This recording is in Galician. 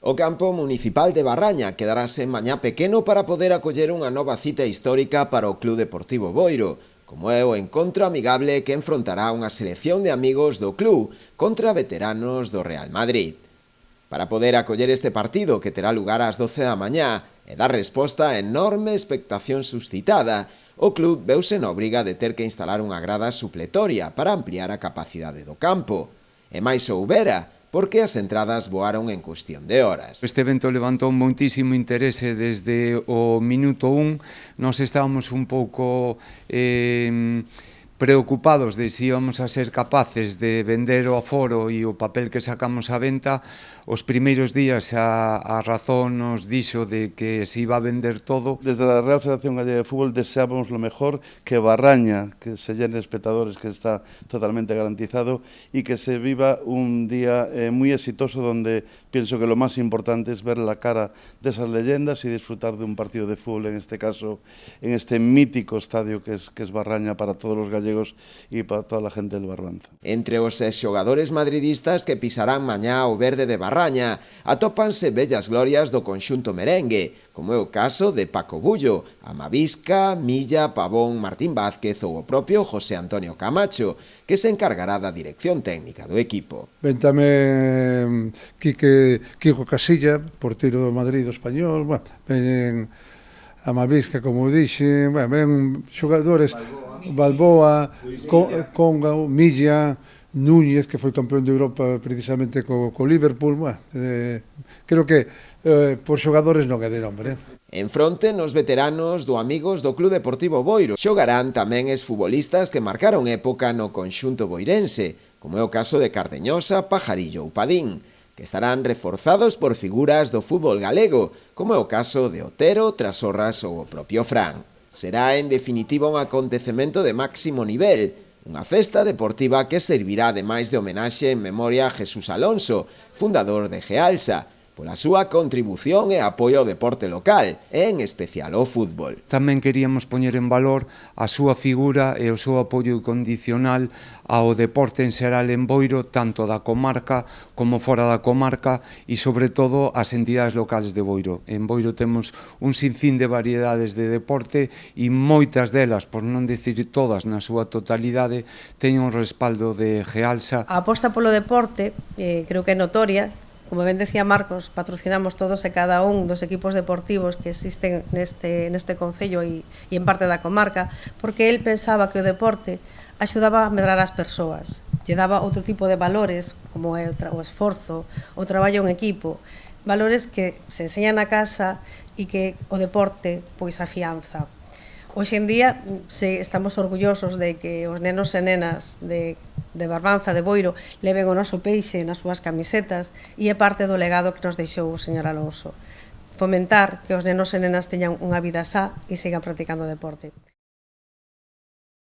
O campo municipal de Barraña quedarase mañá pequeno para poder acoller unha nova cita histórica para o Club Deportivo Boiro, como é o encontro amigable que enfrontará unha selección de amigos do club contra veteranos do Real Madrid. Para poder acoller este partido, que terá lugar ás 12 da mañá, e dar resposta á enorme expectación suscitada, o club veuse na obriga de ter que instalar unha grada supletoria para ampliar a capacidade do campo. E máis houbera, porque as entradas voaron en cuestión de horas. Este evento levantou moitísimo interese desde o minuto 1. Nós estábamos un pouco preocupados de se íbamos a ser capaces de vender o aforo e o papel que sacamos á venta. Os primeiros días a razón nos dixo de que se iba a vender todo. Desde la Real Federación Gallega de Fútbol deseamos lo mejor, que Barraña, que se llene de espectadores, que está totalmente garantizado, y que se viva un día muy exitoso donde pienso que lo más importante es ver la cara de esas leyendas y disfrutar de un partido de fútbol, en este caso, en este mítico estadio que es Barraña para todos los gallegos y para toda la gente del Barbanza. Entre os xogadores madridistas que pisarán mañá o verde de Barraña, atópanse bellas glorias do conxunto merengue, como é o caso de Paco Bullo, Amavisca, Milla, Pavón, Martín Vázquez ou o propio José Antonio Camacho, que se encargará da dirección técnica do equipo. Ven tamén Kiko Casilla, porteiro do Madrid do Español, ven Amavisca, como dixe, ven xogadores, Balboa, Conga, Milla, Núñez, que foi campeón de Europa precisamente co Liverpool. Creo que por xogadores non é de nombre. En fronte, nos veteranos do Amigos do Club Deportivo Boiro xogarán tamén exfutbolistas que marcaron época no conxunto boirense, como é o caso de Cardeñosa, Pajarillo ou Padín, que estarán reforzados por figuras do fútbol galego, como é o caso de Otero, Trasorras ou o propio Fran. Será, en definitiva, un acontecemento de máximo nivel, unha festa deportiva que servirá ademais de homenaxe en memoria a Jesús Alonso, fundador de Gealsa, pola súa contribución e apoio ao deporte local, e en especial ao fútbol. Tamén queríamos poñer en valor a súa figura e o seu apoio incondicional ao deporte en xeral en Boiro, tanto da comarca como fora da comarca, e sobre todo as entidades locales de Boiro. En Boiro temos un sinfín de variedades de deporte e moitas delas, por non dicir todas na súa totalidade, teñen un respaldo de Gealsa. A aposta polo deporte creo que é notoria. Como ben decía Marcos, patrocinamos todos e cada un dos equipos deportivos que existen neste concello e en parte da comarca, porque el pensaba que o deporte axudaba a medrar as persoas, lle daba outro tipo de valores, como é o esforzo, o traballo en equipo, valores que se enseñan na casa e que o deporte pois afianza. Hoxe en día estamos orgullosos de que os nenos e nenas de Barbanza, de Boiro, leven o noso peixe nas súas camisetas e é parte do legado que nos deixou o señor Alonso. Fomentar que os nenos e nenas teñan unha vida sá e sigan practicando deporte.